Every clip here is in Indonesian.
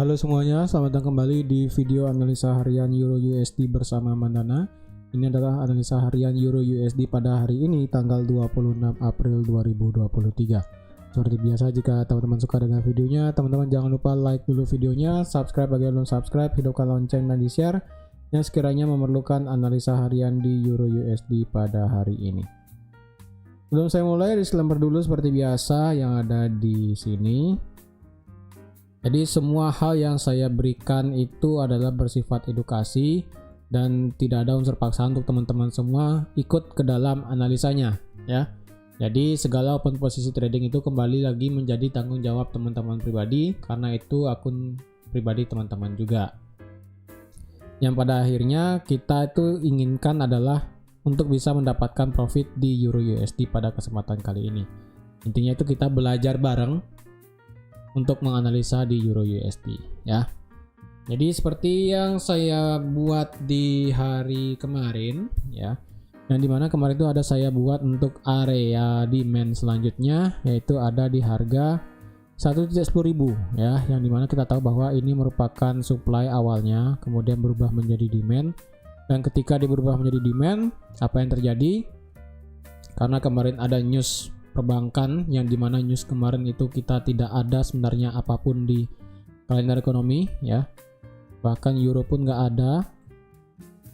Halo semuanya, selamat datang kembali di video analisa harian Euro USD bersama Mandana. Ini adalah analisa harian Euro USD pada hari ini tanggal 26 April 2023. Seperti biasa, jika teman-teman suka dengan videonya, teman-teman jangan lupa like dulu videonya, subscribe bagi yang belum subscribe, hidupkan lonceng dan di-share yang sekiranya memerlukan analisa harian di Euro USD pada hari ini. Sebelum saya mulai, disclaimer dulu seperti biasa yang ada di sini. Jadi semua hal yang saya berikan itu adalah bersifat edukasi dan tidak ada unsur paksaan untuk teman-teman semua ikut ke dalam analisanya ya. Jadi segala open posisi trading itu kembali lagi menjadi tanggung jawab teman-teman pribadi, karena itu akun pribadi teman-teman juga. Yang pada akhirnya kita itu inginkan adalah untuk bisa mendapatkan profit di Euro USD pada kesempatan kali ini. Intinya itu kita belajar bareng untuk menganalisa di Euro USD ya. Jadi seperti yang saya buat di hari kemarin ya, dan dimana kemarin itu ada saya buat untuk area demand selanjutnya, yaitu ada di harga 1.10.000 ya, yang dimana kita tahu bahwa ini merupakan supply awalnya kemudian berubah menjadi demand, dan ketika dia berubah menjadi demand, apa yang terjadi? Karena kemarin ada news perbankan, yang dimana news kemarin itu kita tidak ada sebenarnya apapun di kalender ekonomi ya, bahkan euro pun nggak ada,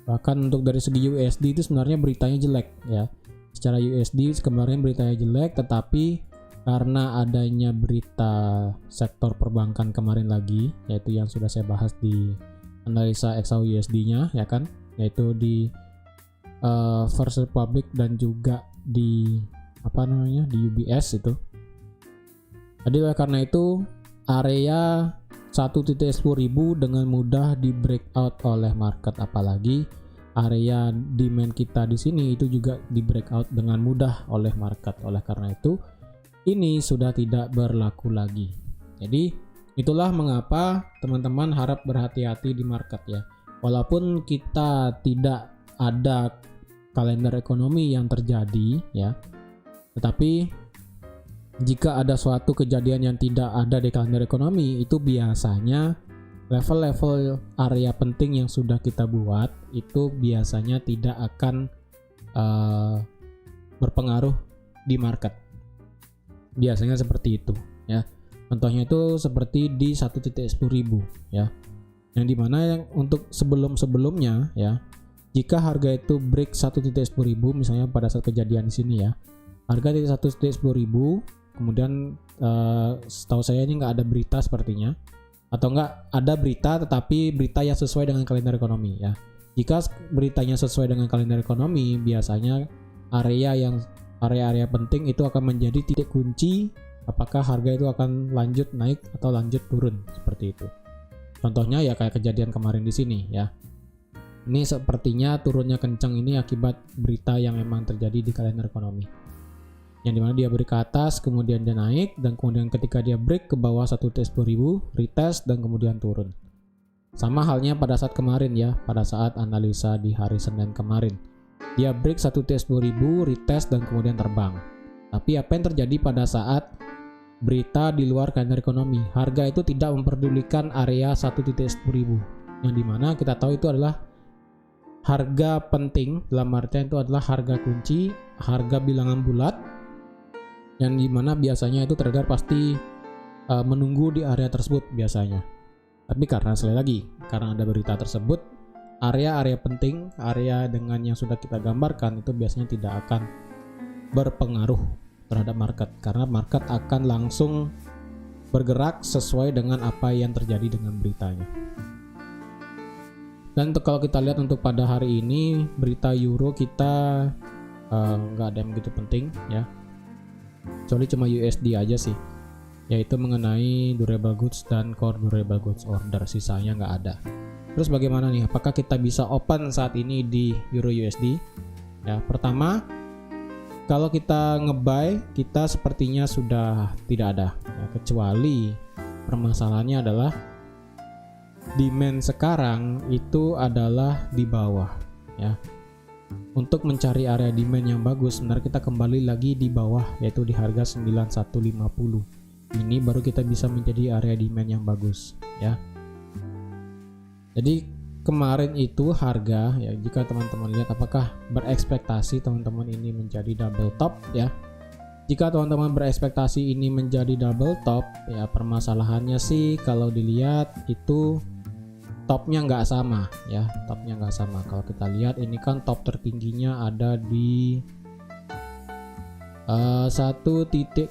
bahkan untuk dari segi USD itu sebenarnya beritanya jelek ya. Secara USD kemarin beritanya jelek, tetapi karena adanya berita sektor perbankan kemarin lagi, yaitu yang sudah saya bahas di analisa XAU USD nya ya kan, yaitu di First Republic dan juga di di UBS itu. Jadi karena itu area 1.10.000 dengan mudah di breakout oleh market, apalagi area demand kita di sini itu juga di breakout dengan mudah oleh market. Oleh karena itu ini sudah tidak berlaku lagi. Jadi itulah mengapa teman-teman harap berhati-hati di market ya. Walaupun kita tidak ada kalender ekonomi yang terjadi ya, tetapi jika ada suatu kejadian yang tidak ada di kalender ekonomi, itu biasanya level-level area penting yang sudah kita buat itu biasanya tidak akan berpengaruh di market. Biasanya seperti itu ya. Contohnya itu seperti di 1.10.000 ya. Yang dimana yang untuk sebelum-sebelumnya ya, jika harga itu break 1.10.000 misalnya pada saat kejadian di sini ya, harga di 1.10.000, kemudian setahu saya ini nggak ada berita sepertinya, atau nggak ada berita tetapi berita yang sesuai dengan kalender ekonomi ya. Jika beritanya sesuai dengan kalender ekonomi, biasanya area-area penting itu akan menjadi titik kunci apakah harga itu akan lanjut naik atau lanjut turun, seperti itu. Contohnya ya kayak kejadian kemarin di sini ya. Ini sepertinya turunnya kencang ini akibat berita yang memang terjadi di kalender ekonomi, yang dimana dia break ke atas, kemudian dia naik, dan kemudian ketika dia break ke bawah 1.10.000, retest, dan kemudian turun. Sama halnya pada saat kemarin ya, pada saat analisa di hari Senin kemarin. Dia break 1.10.000, retest, dan kemudian terbang. Tapi apa yang terjadi pada saat berita di luar kalender ekonomi? Harga itu tidak memperdulikan area 1.10.000, yang dimana kita tahu itu adalah harga penting, dalam artian itu adalah harga kunci, harga bilangan bulat, yang dimana biasanya itu trader pasti menunggu di area tersebut biasanya. Tapi karena sekali lagi, karena ada berita tersebut, area-area penting, area dengan yang sudah kita gambarkan itu biasanya tidak akan berpengaruh terhadap market, karena market akan langsung bergerak sesuai dengan apa yang terjadi dengan beritanya. Dan kalau kita lihat untuk pada hari ini, berita euro kita nggak ada yang begitu penting ya, kecuali cuma USD aja sih, yaitu mengenai durable goods dan core durable goods order, sisanya nggak ada. Terus bagaimana nih, apakah kita bisa open saat ini di Euro USD ya? Pertama, kalau kita nge-buy, kita sepertinya sudah tidak ada ya, kecuali permasalahannya adalah demand sekarang itu adalah di bawah ya. Untuk mencari area demand yang bagus, sebenarnya kita kembali lagi di bawah, yaitu di harga 9150. Ini baru kita bisa menjadi area demand yang bagus ya. Jadi kemarin itu harga ya, jika teman-teman lihat apakah berekspektasi teman-teman ini menjadi double top ya. Jika teman-teman berekspektasi ini menjadi double top ya, permasalahannya sih kalau dilihat itu topnya nggak sama ya, topnya nggak sama. Kalau kita lihat ini kan top tertingginya ada di 1.0757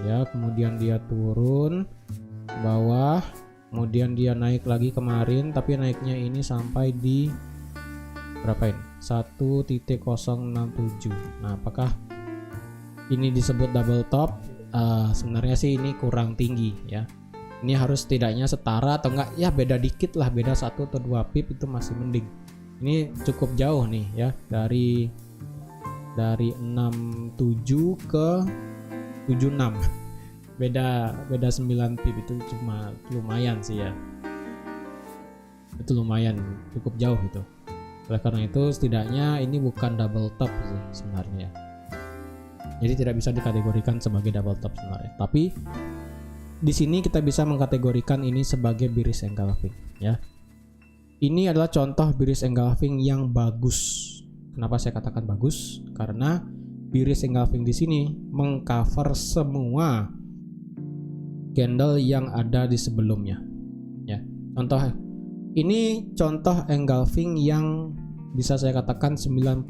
ya, kemudian dia turun bawah, kemudian dia naik lagi kemarin, tapi naiknya ini sampai di berapa ini? 1.067. Nah, apakah ini disebut double top? Sebenarnya sih ini kurang tinggi ya. Ini harus setidaknya setara atau enggak ya, beda dikit lah, beda 1 atau 2 pip itu masih mending. Ini cukup jauh nih ya, dari 67 ke 76. Beda 9 pip itu cuma lumayan sih ya. Itu lumayan, cukup jauh itu. Oleh karena itu setidaknya ini bukan double top sih sebenarnya. Jadi tidak bisa dikategorikan sebagai double top sebenarnya. Tapi di sini kita bisa mengkategorikan ini sebagai bearish engulfing ya. Ini adalah contoh bearish engulfing yang bagus. Kenapa saya katakan bagus? Karena bearish engulfing di sini mengcover semua candle yang ada di sebelumnya ya. Contoh ini contoh engulfing yang bisa saya katakan 90%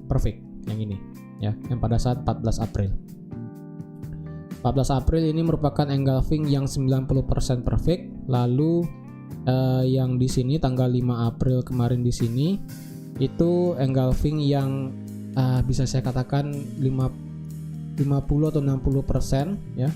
perfect yang ini ya, yang pada saat 14 April. 14 April ini merupakan engulfing yang 90% perfect. Lalu yang di sini tanggal 5 April kemarin di sini itu engulfing yang bisa saya katakan 50 atau 60% ya.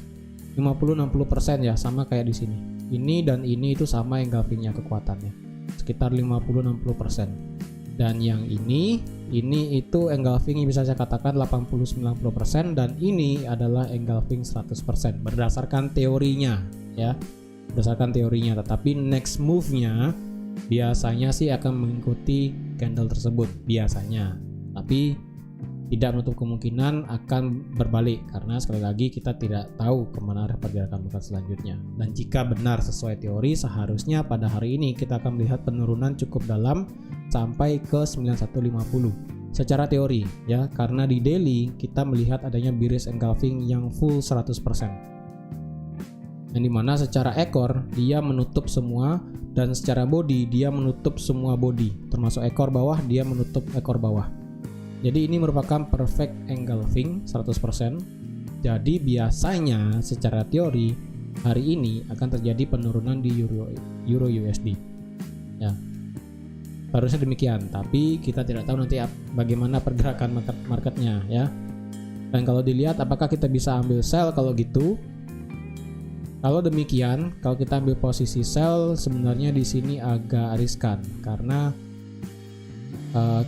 50-60% ya, sama kayak di sini. Ini dan ini itu sama engulfingnya kekuatannya. Sekitar 50-60%. Dan yang ini itu engulfing bisa saya katakan 80-90%, dan ini adalah engulfing 100% berdasarkan teorinya ya. Berdasarkan teorinya, tetapi next move-nya biasanya sih akan mengikuti candle tersebut biasanya. Tapi tidak menutup kemungkinan akan berbalik, karena sekali lagi kita tidak tahu kemana arah pergerakan market selanjutnya. Dan jika benar sesuai teori, seharusnya pada hari ini kita akan melihat penurunan cukup dalam sampai ke 9150 secara teori ya, karena di daily kita melihat adanya bearish engulfing yang full 100%, yang dimana secara ekor dia menutup semua, dan secara body dia menutup semua body, termasuk ekor bawah dia menutup ekor bawah. Jadi ini merupakan perfect engulfing 100%. Jadi biasanya secara teori hari ini akan terjadi penurunan di Euro USD ya. Harusnya demikian, tapi kita tidak tahu nanti bagaimana pergerakan marketnya ya. Dan kalau dilihat apakah kita bisa ambil sell kalau gitu. Kalau demikian, kalau kita ambil posisi sell sebenarnya di sini agak riskan, karena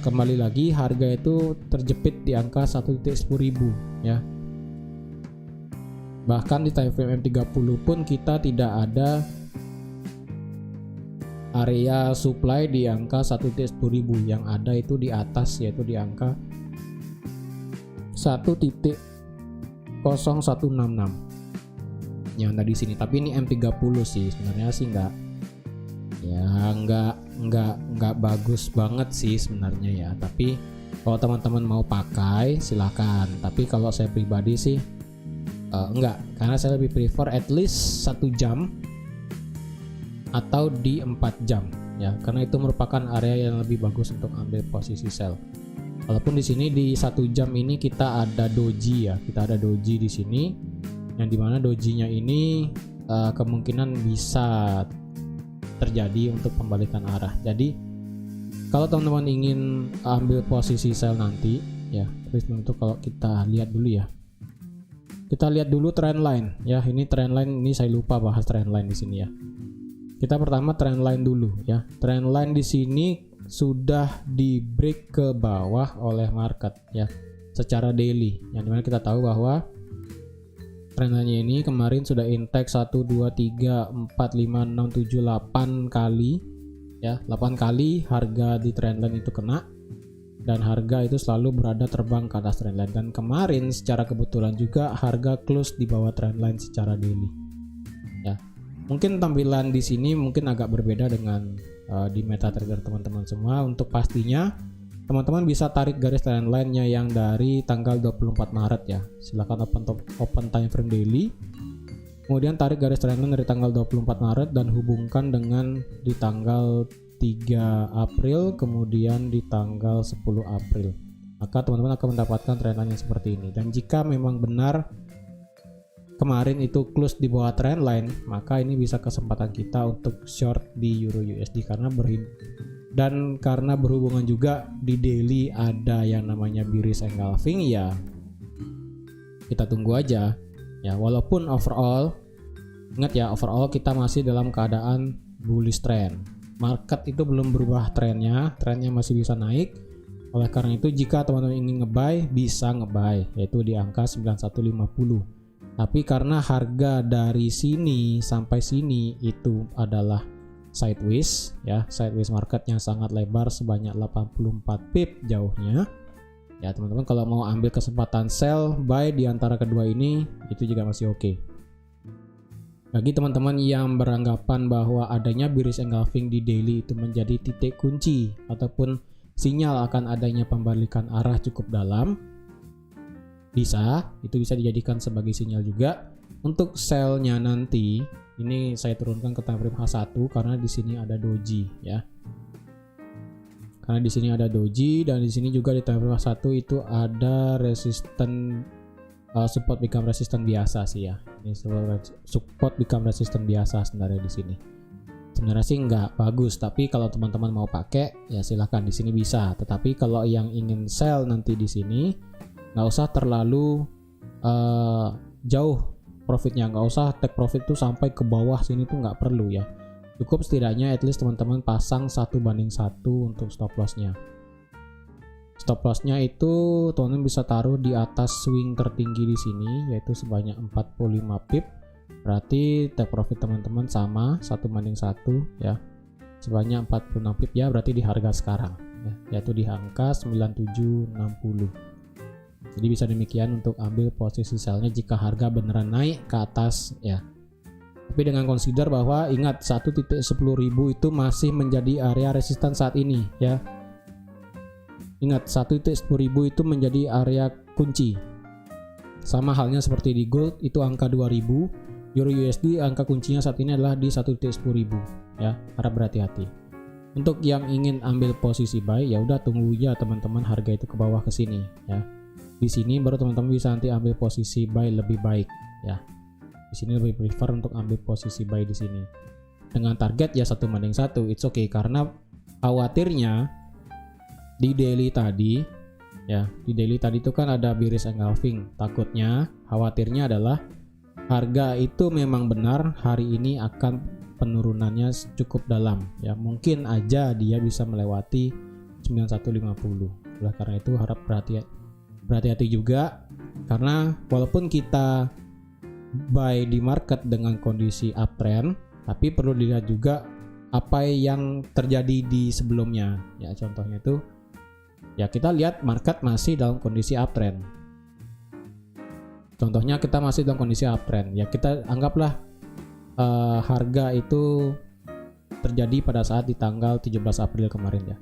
kembali lagi harga itu terjepit di angka 1.10.000 ya. Bahkan di time frame M30 pun kita tidak ada area supply di angka 1.10.000, yang ada itu di atas, yaitu di angka 1.0166 yang ada di sini. Tapi ini M30 sih sebenarnya sih nggak bagus banget sih sebenarnya ya. Tapi kalau teman-teman mau pakai silakan, tapi kalau saya pribadi sih enggak, karena saya lebih prefer at least 1 jam atau di 4 jam ya, karena itu merupakan area yang lebih bagus untuk ambil posisi sell. Walaupun di sini di 1 jam ini kita ada doji ya, kita ada doji di sini, yang dimana dojinya ini kemungkinan bisa terjadi untuk pembalikan arah. Jadi kalau teman-teman ingin ambil posisi sell nanti ya, terus untuk kalau kita lihat dulu ya, kita lihat dulu trend line ya. Ini trend line, ini saya lupa bahas trend line di sini ya. Kita pertama trend line dulu ya. Trend line di sini sudah di break ke bawah oleh market ya secara daily, yang dimana kita tahu bahwa trend line ini kemarin sudah intake 1 2 3 4 5 6 7 8 kali ya. 8 kali harga di trend line itu kena, dan harga itu selalu berada terbang ke atas trend line. Dan kemarin secara kebetulan juga harga close di bawah trend line secara daily ya. Mungkin tampilan di sini mungkin agak berbeda dengan di MetaTrader teman-teman semua. Untuk pastinya teman-teman bisa tarik garis trendline-nya yang dari tanggal 24 Maret ya. Silahkan open time frame daily. Kemudian tarik garis trendline dari tanggal 24 Maret dan hubungkan dengan di tanggal 3 April, kemudian di tanggal 10 April. Maka teman-teman akan mendapatkan trendline yang seperti ini. Dan jika memang benar kemarin itu close di bawah trendline, maka ini bisa kesempatan kita untuk short di Euro USD karena berhubungan juga di daily ada yang namanya bearish engulfing ya. Kita tunggu aja ya, walaupun overall ingat ya, overall kita masih dalam keadaan bullish trend. Market itu belum berubah trennya masih bisa naik. Oleh karena itu jika teman-teman ingin ngebuy bisa ngebuy yaitu di angka 9150. Tapi karena harga dari sini sampai sini itu adalah sideways ya, sideways marketnya sangat lebar sebanyak 84 pip jauhnya. Ya teman-teman kalau mau ambil kesempatan sell buy di antara kedua ini itu juga masih oke. Bagi teman-teman yang beranggapan bahwa adanya bearish engulfing di daily itu menjadi titik kunci ataupun sinyal akan adanya pembalikan arah cukup dalam, itu bisa dijadikan sebagai sinyal juga untuk sell-nya nanti. Ini saya turunkan ke time frame H1 karena di sini ada doji ya. Karena di sini ada doji dan di sini juga di time frame H1 itu ada resisten support become resistant biasa sih ya. Ini support become resistant biasa sebenarnya di sini. Sebenarnya sih nggak bagus, tapi kalau teman-teman mau pakai ya silahkan di sini bisa. Tetapi kalau yang ingin sell nanti di sini nggak usah terlalu jauh profitnya, nggak usah take profit tuh sampai ke bawah sini tuh nggak perlu ya. Cukup setidaknya at least teman-teman pasang 1:1 untuk stop lossnya. Stop lossnya itu teman-teman bisa taruh di atas swing tertinggi di sini yaitu sebanyak 45 pip. Berarti take profit teman-teman sama 1:1 ya, sebanyak 46 pip ya, berarti di harga sekarang ya, yaitu di angka 9760. Jadi bisa demikian untuk ambil posisi sellnya jika harga beneran naik ke atas ya. Tapi dengan consider bahwa ingat 1.10.000 itu masih menjadi area resisten saat ini ya. Ingat 1.10.000 itu menjadi area kunci. Sama halnya seperti di gold itu angka 2000, Euro USD angka kuncinya saat ini adalah di 1.10.000 ya. Harap berhati-hati. Untuk yang ingin ambil posisi buy ya udah tunggu ya teman-teman harga itu ke bawah ke sini ya. Di sini baru teman-teman bisa nanti ambil posisi buy lebih baik ya. Di sini lebih prefer untuk ambil posisi buy di sini. Dengan target ya 1:1, it's okay karena khawatirnya di daily tadi ya, di daily tadi itu kan ada bearish engulfing. Takutnya, khawatirnya adalah harga itu memang benar hari ini akan penurunannya cukup dalam ya. Mungkin aja dia bisa melewati 9150. Oleh karena itu harap berhati-hati juga karena walaupun kita buy di market dengan kondisi uptrend, tapi perlu dilihat juga apa yang terjadi di sebelumnya ya. Contohnya itu ya kita lihat market masih dalam kondisi uptrend. Contohnya kita masih dalam kondisi uptrend ya, kita anggaplah harga itu terjadi pada saat di tanggal 17 April kemarin ya.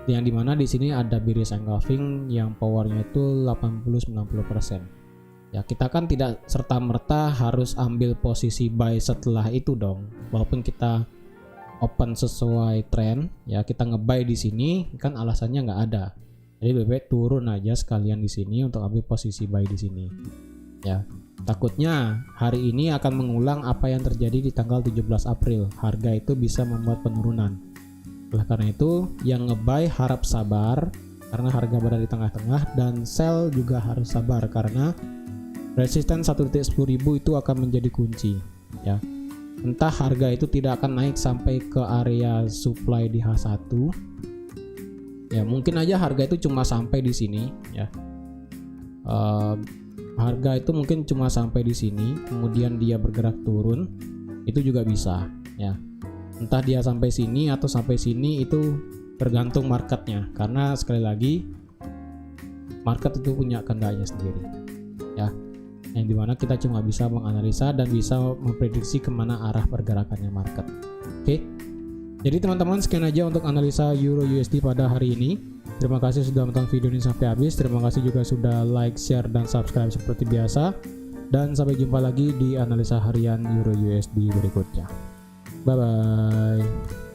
Yang dimana di sini ada bearish engulfing yang powernya itu 80-90%. Ya kita kan tidak serta-merta harus ambil posisi buy setelah itu dong. Walaupun kita open sesuai trend ya, kita ngebuy di sini kan alasannya nggak ada. Jadi lebih baik turun aja sekalian di sini untuk ambil posisi buy di sini. Ya, takutnya hari ini akan mengulang apa yang terjadi di tanggal 17 April. Harga itu bisa membuat penurunan. Oleh karena itu, yang ngebuy harap sabar karena harga berada di tengah-tengah, dan sell juga harus sabar karena resisten 1.10.000 itu akan menjadi kunci ya. Entah harga itu tidak akan naik sampai ke area supply di H1. Ya, mungkin aja harga itu cuma sampai di sini ya. Harga itu mungkin cuma sampai di sini, kemudian dia bergerak turun, itu juga bisa ya. Entah dia sampai sini atau sampai sini itu tergantung marketnya, karena sekali lagi market itu punya kehendaknya sendiri ya. yang dimana kita cuma bisa menganalisa dan bisa memprediksi kemana arah pergerakannya market. Oke, jadi teman-teman sekian aja untuk analisa Euro USD pada hari ini. Terima kasih sudah menonton video ini sampai habis. Terima kasih juga sudah like, share, dan subscribe seperti biasa. Dan sampai jumpa lagi di analisa harian Euro USD berikutnya. Bye bye.